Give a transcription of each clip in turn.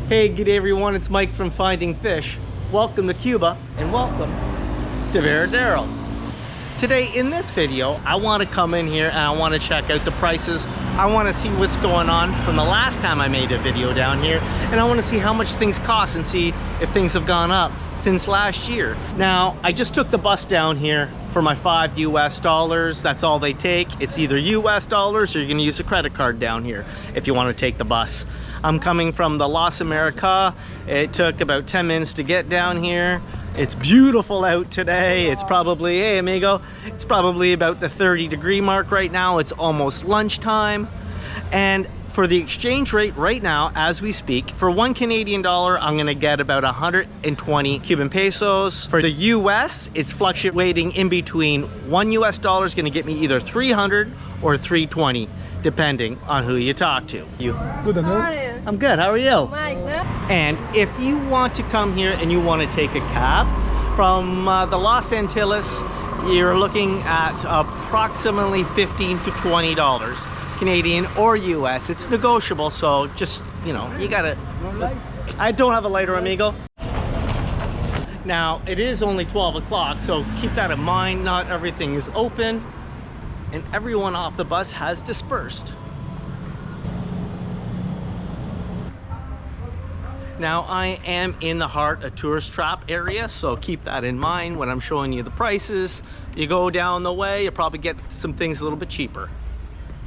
Hey, good day everyone, it's Mike from Finding Fish. Welcome to Cuba and welcome to Varadero. Today in this video, I want to come in here and I want to check out the prices. I want to see what's going on from the last time I made a video down here, and I want to see how much things cost and see if things have gone up since last year. Now, I just took the bus down here for my $5 US. That's all they take. It's either US dollars or you're going to use a credit card down here if you want to take the bus. I'm coming from the Las America. It took about 10 minutes to get down here. It's beautiful out today. It's probably, hey amigo, it's probably about the 30-degree mark right now. It's almost lunchtime. And for the exchange rate right now, as we speak, for $1 Canadian, I'm gonna get about 120 Cuban pesos. For the US, it's fluctuating in between $1 US is gonna get me either 300 or 320, depending on who you talk to. You good, how are you? I'm good, how are you? Mike, And if you want to come here and you want to take a cab from the Los Antilles, you're looking at approximately $15 to $20 Canadian or US. It's negotiable, so just, you know, you gotta. I don't have a lighter, amigo. Now, it is only 12 o'clock, so keep that in mind. Not everything is open, and everyone off the bus has dispersed. Now, I am in the heart of tourist trap area, so keep that in mind when I'm showing you the prices. You go down the way, you'll probably get some things a little bit cheaper.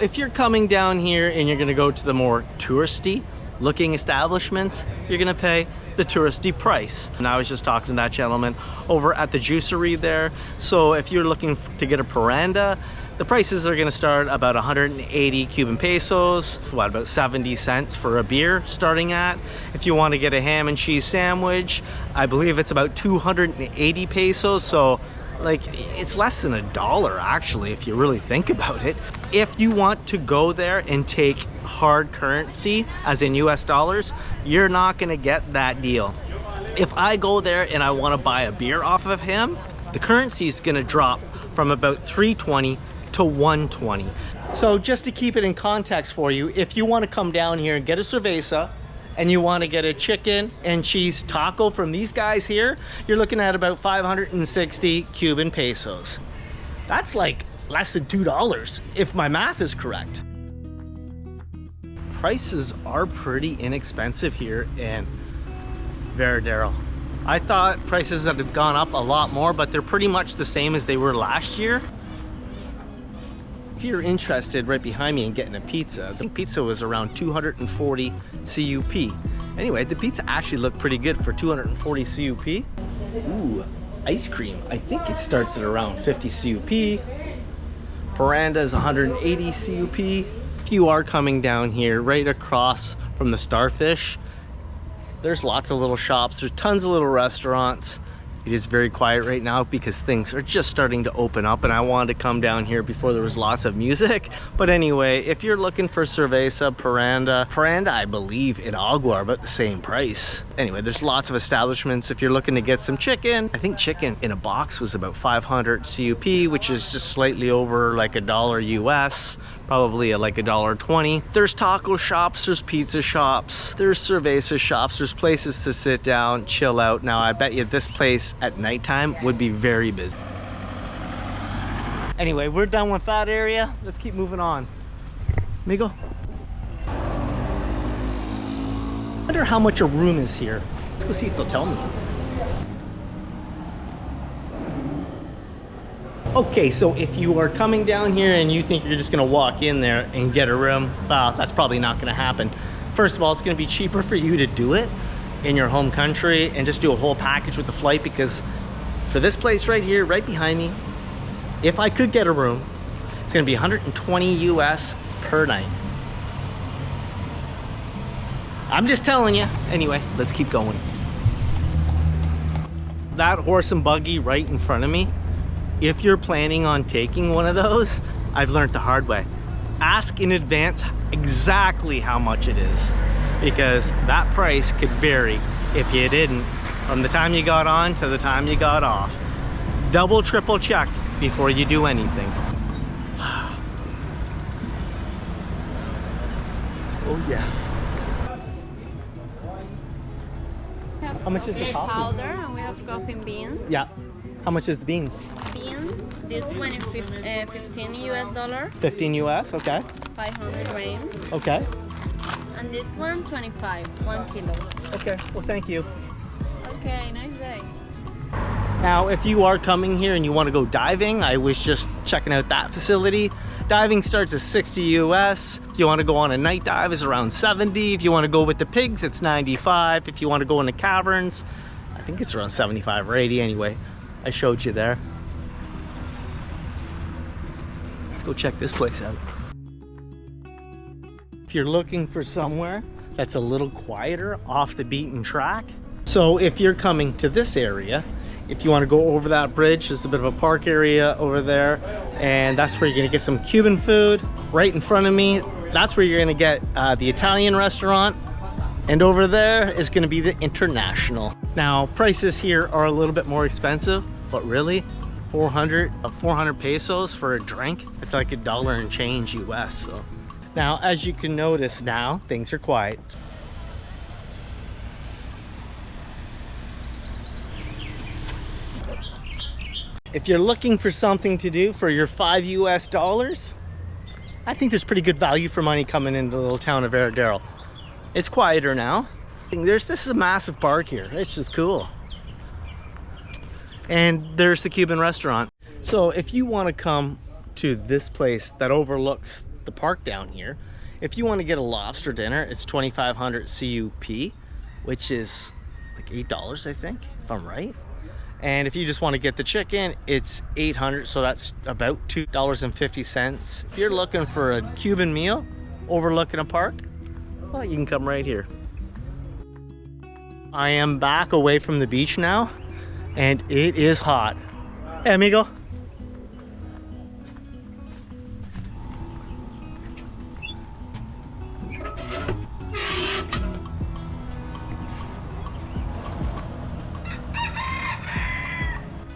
If you're coming down here and you're gonna go to the more touristy looking establishments, you're gonna pay the touristy price. And I was just talking to that gentleman over at the juicery there. So if you're looking to get a paranda, the prices are gonna start about 180 Cuban pesos, what, about 70 cents for a beer starting at. If you wanna get a ham and cheese sandwich, I believe it's about 280 pesos. So like, it's less than $1 actually, if you really think about it. If you want to go there and take hard currency, as in US dollars, you're not gonna get that deal. If I go there and I wanna buy a beer off of him, the currency is gonna drop from about 320 to 120. So just to keep it in context for you, if you wanna come down here and get a cerveza, and you want to get a chicken and cheese taco from these guys here, you're looking at about 560 Cuban pesos. That's like less than $2 if my math is correct. Prices are pretty inexpensive here in Varadero. I thought prices that have gone up a lot more, but they're pretty much the same as they were last year. If you're interested, right behind me in getting a pizza, the pizza was around 240 CUP. Anyway, the pizza actually looked pretty good for 240 CUP. Ooh, ice cream. I think it starts at around 50 CUP. Paranda is 180 CUP. If you are coming down here, right across from the Starfish, there's lots of little shops. There's tons of little restaurants. It is very quiet right now because things are just starting to open up, and I wanted to come down here before there was lots of music. But anyway, if you're looking for cerveza, paranda I believe in Agua are about the same price. Anyway, there's lots of establishments. If you're looking to get some chicken, I think chicken in a box was about 500 CUP, which is just slightly over like $1 US, probably like $1.20. There's taco shops, there's pizza shops, there's cerveza shops, there's places to sit down, chill out. Now, I bet you this place at nighttime would be very busy. Anyway, we're done with that area. Let's keep moving on. Amigo. I wonder how much a room is here. Let's go see if they'll tell me. Okay, so if you are coming down here and you think you're just gonna walk in there and get a room, well, that's probably not gonna happen. First of all, it's gonna be cheaper for you to do it in your home country and just do a whole package with the flight, because for this place right here, right behind me, if I could get a room, it's gonna be 120 US per night. I'm just telling you. Anyway, let's keep going. That horse and buggy right in front of me, if you're planning on taking one of those, I've learned the hard way. Ask in advance exactly how much it is, because that price could vary if you didn't from the time you got on to the time you got off. Double, triple check before you do anything. Oh yeah. How much is the coffee? Powder, and we have coffee and beans. Yeah. How much is the beans? Beans, this one is 15 US dollar. 15 US, okay. 500 grams. Okay. And this one, 25, 1 kilo. Okay, well thank you. Okay, nice day. Now, if you are coming here and you want to go diving, I was just checking out that facility. Diving starts at 60 US. If you want to go on a night dive, it's around 70. If you want to go with the pigs, it's 95. If you want to go in the caverns, I think it's around 75 or 80 anyway. I showed you there. Let's go check this place out. If you're looking for somewhere that's a little quieter, off the beaten track, so if you're coming to this area, if you want to go over that bridge, there's a bit of a park area over there, and that's where you're gonna get some Cuban food. Right in front of me, that's where you're gonna get the Italian restaurant, and over there is gonna be the International. Now, prices here are a little bit more expensive, but really, 400 pesos for a drink, it's like $1 and change US. So now, as you can notice, now things are quiet. If you're looking for something to do for your $5 US, I think there's pretty good value for money coming into the little town of Varadero. It's quieter now. This is a massive park here. It's just cool. And there's the Cuban restaurant. So if you want to come to this place that overlooks the park down here, if you want to get a lobster dinner, it's 2,500 CUP, which is like $8, I think, if I'm right. And if you just want to get the chicken, it's 800, so that's about $2.50. If you're looking for a Cuban meal overlooking a park, well, you can come right here. I am back away from the beach now, and it is hot. Hey, amigo.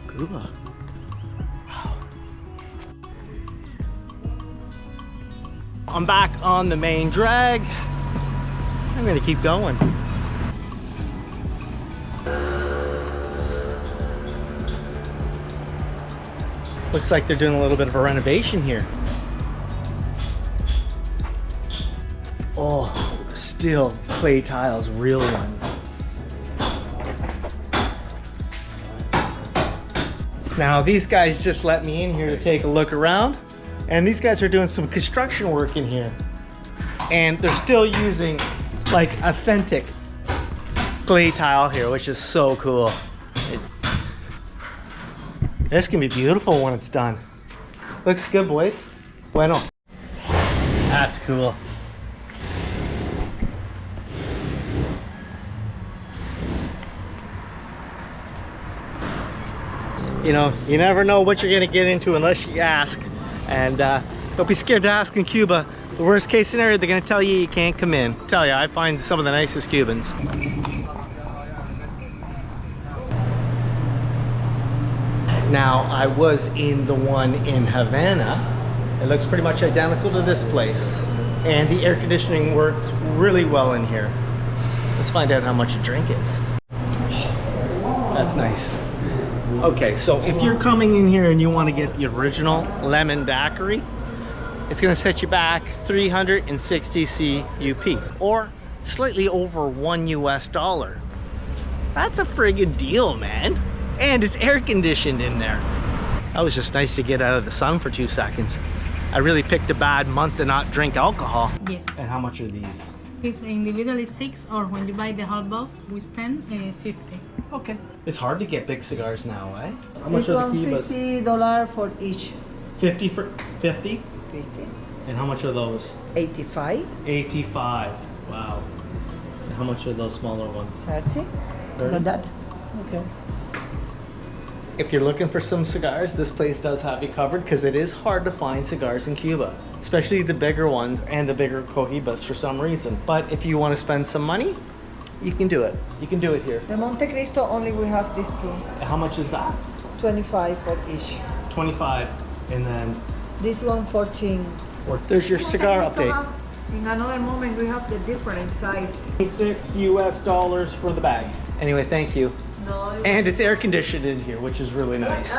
Cuba. Wow. I'm back on the main drag. I'm gonna keep going. Looks like they're doing a little bit of a renovation here. Oh, still clay tiles, real ones. Now these guys just let me in here to take a look around, and these guys are doing some construction work in here, and they're still using like authentic clay tile here, which is so cool. This can be beautiful when it's done. Looks good, boys. Bueno. That's cool. You know, you never know what you're gonna get into unless you ask. And don't be scared to ask in Cuba. The worst case scenario, they're gonna tell you you can't come in. I tell you, I find some of the nicest Cubans. Now, I was in the one in Havana. It looks pretty much identical to this place. And the air conditioning works really well in here. Let's find out how much a drink is. That's nice. Okay, so if you're coming in here and you want to get the original lemon daiquiri, it's going to set you back 360 CUP, or slightly over $1 US. That's a friggin' deal, man. And it's air conditioned in there. That was just nice to get out of the sun for 2 seconds. I really picked a bad month to not drink alcohol. Yes. And how much are these? It's individually 6, or when you buy the whole box with 10, 50. Okay. It's hard to get big cigars now, eh? How much This are one the Cubas? $50 for each. 50 for 50? 50. And how much are those? 85. 85. Wow. And how much are those smaller ones? 30. 30? Like that. Okay. If you're looking for some cigars, this place does have you covered, because it is hard to find cigars in Cuba, especially the bigger ones and the bigger cohibas for some reason. But if you want to spend some money, you can do it. You can do it here. The Monte Cristo only we have these two. How much is that? 25 for each. 25. And then This one 14. there's your cigar update. In another moment we have the different size. $26 US for the bag. Anyway, thank you. And it's air conditioned in here, which is really nice.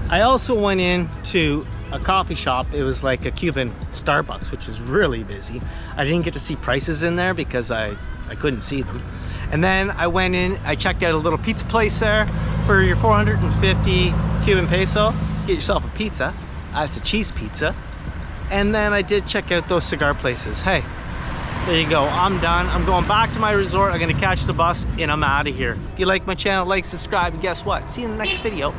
I also went in to a coffee shop. It was like a Cuban Starbucks, which is really busy. I didn't get to see prices in there because I couldn't see them. And then I went in, I checked out a little pizza place there. For your 450 Cuban peso, get yourself a pizza. It's a cheese pizza. And then I did check out those cigar places. Hey, there you go, I'm done. I'm going back to my resort. I'm gonna catch the bus and I'm out of here. If you like my channel, like, subscribe, and guess what? See you in the next video.